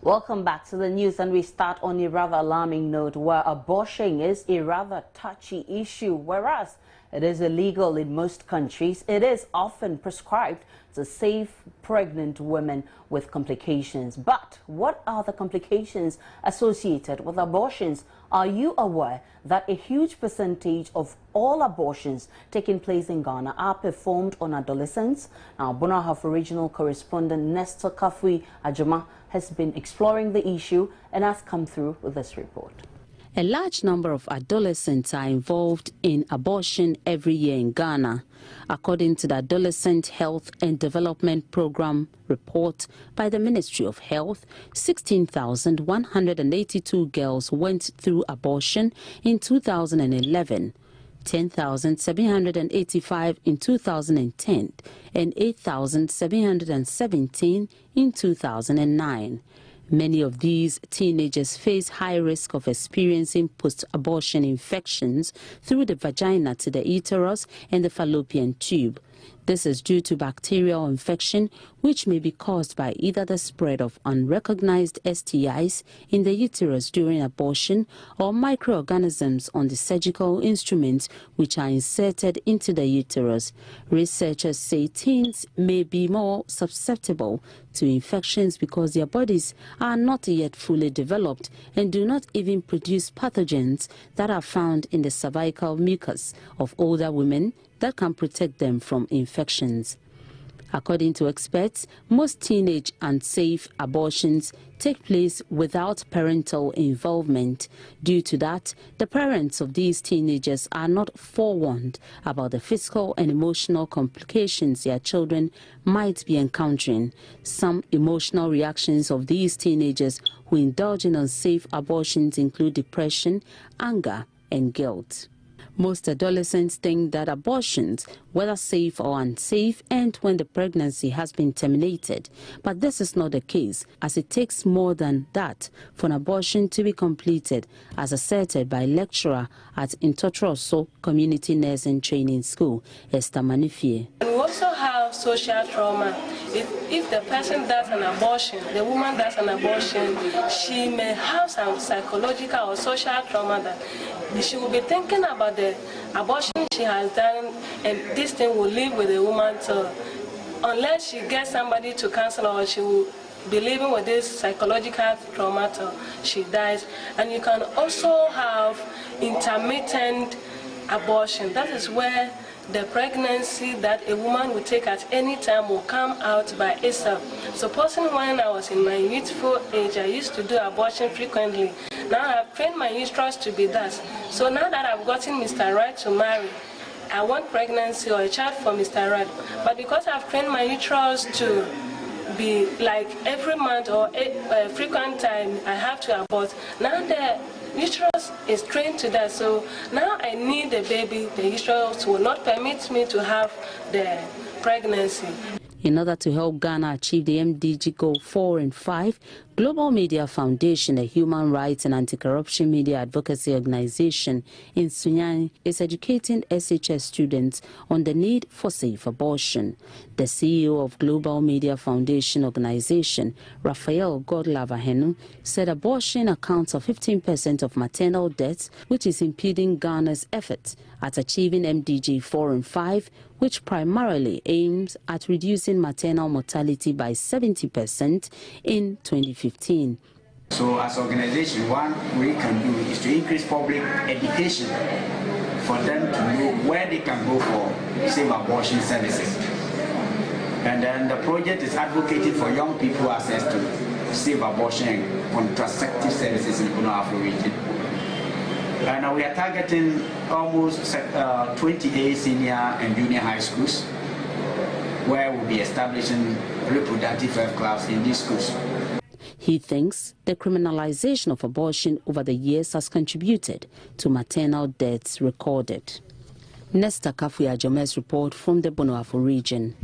Welcome back to the news, and we start on a rather alarming note where abortion is a rather touchy issue. Whereas it is illegal in most countries, it is often prescribed to save pregnant women with complications. But what are the complications associated with abortions? Are you aware that a huge percentage of all abortions taking place in Ghana are performed on adolescents? Now, Bono Ahafo regional correspondent Nestor Kafui Ajama has been exploring the issue and has come through with this report. A large number of adolescents are involved in abortion every year in Ghana. According to the Adolescent Health and Development Program report by the Ministry of Health, 16,182 girls went through abortion in 2011. 10,785 in 2010 and 8,717 in 2009. Many of these teenagers face high risk of experiencing post-abortion infections through the vagina to the uterus and the fallopian tube. This is due to bacterial infection, which may be caused by either the spread of unrecognized STIs in the uterus during abortion or microorganisms on the surgical instruments which are inserted into the uterus. Researchers say teens may be more susceptible to infections because their bodies are not yet fully developed and do not even produce pathogens that are found in the cervical mucus of older women that can protect them from infections. According to experts, most teenage unsafe abortions take place without parental involvement. Due to that, the parents of these teenagers are not forewarned about the physical and emotional complications their children might be encountering. Some emotional reactions of these teenagers who indulge in unsafe abortions include depression, anger, and guilt. Most adolescents think that abortions, whether safe or unsafe, end when the pregnancy has been terminated. But this is not the case, as it takes more than that for an abortion to be completed, as asserted by lecturer at Intotroso Community Nursing Training School, Esther Manifie. We also have social trauma. If the person does an abortion, the woman does an abortion, she may have some psychological or social trauma that she will be thinking about the abortion she has done, and this thing will live with the woman till, unless she gets somebody to counsel her, she will be living with this psychological trauma till she dies. And you can also have intermittent abortion. That is where the pregnancy that a woman will take at any time will come out by itself. Supposing when I was in my youthful age, I used to do abortion frequently. Now I've trained my uterus to be that. So now that I've gotten Mr. Right to marry, I want pregnancy or a child for Mr. Right. But because I've trained my uterus to be like every month or a frequent time I have to abort, now the uterus is trained to that. So now I need the baby. The uterus will not permit me to have the pregnancy. In order to help Ghana achieve the MDG Goal 4 and 5, Global Media Foundation, a human rights and anti-corruption media advocacy organization in Sunyani, is educating SHS students on the need for safe abortion. The CEO of Global Media Foundation organization, Raphael Godlavahenu, said abortion accounts for 15% of maternal deaths, which is impeding Ghana's efforts at achieving MDG 4 and 5, which primarily aims at reducing maternal mortality by 70% in 2015. So as an organization, one we can do is to increase public education for them to know where they can go for safe abortion services. And then the project is advocating for young people access to safe abortion and contraceptive services in the Bono Ahafo region. And we are targeting almost 28 senior and junior high schools, where we'll be establishing reproductive health clubs in these schools. He thinks the criminalization of abortion over the years has contributed to maternal deaths recorded. Nestor Kafui Ajama's report from the Bono Ahafo region.